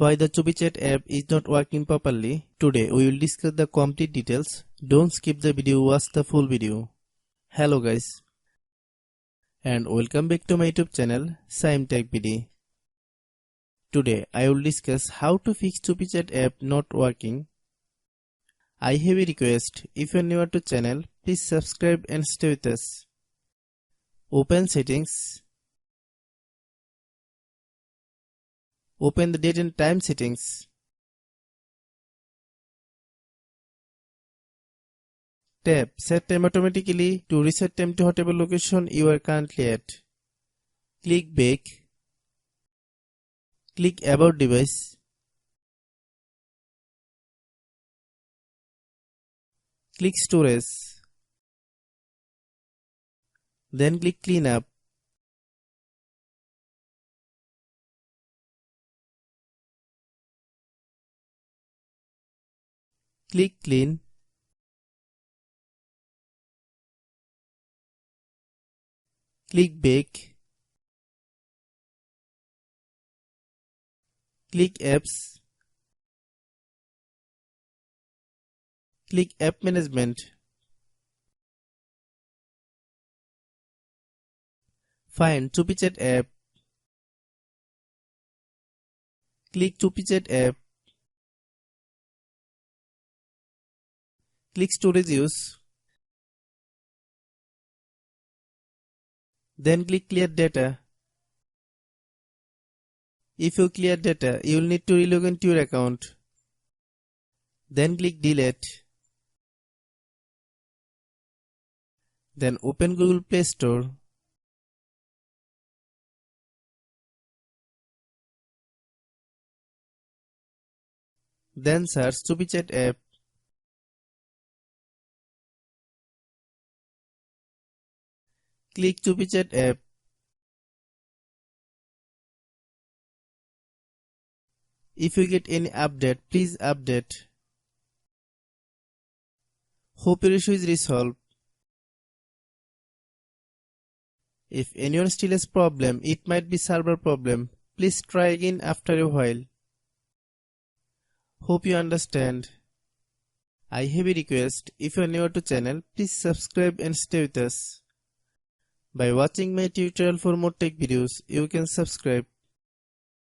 Why the CUPI chat app is not working properly? Today we will discuss the complete details. Don't skip the video, watch the full video. Hello guys, and welcome back to my YouTube channel Shaem Tech BD. Today I will discuss how to fix CUPI chat app not working. I have a request. If you are new to channel, please subscribe and stay with us. Open settings. Open the date and time settings. Tap Set time automatically to reset time to whatever location you are currently at. Click Back. Click About device. Click Storage. Then click Cleanup. Click Clean. Click Back. Click Apps. Click App Management. Find CUPI chat app. Click CUPI chat app. Click Storage Use. Then click Clear Data. If you clear data, you will need to relog into your account. Then click Delete. Then open Google Play Store. Then search CUPI chat app. Click CUPI chat app. If you get any update, please update. Hope your issue is resolved. If anyone still has problem, it might be server problem. Please try again after a while. Hope you understand. I have a request. If you are new to channel, please subscribe and stay with us. By watching my tutorial for more tech videos, you can subscribe.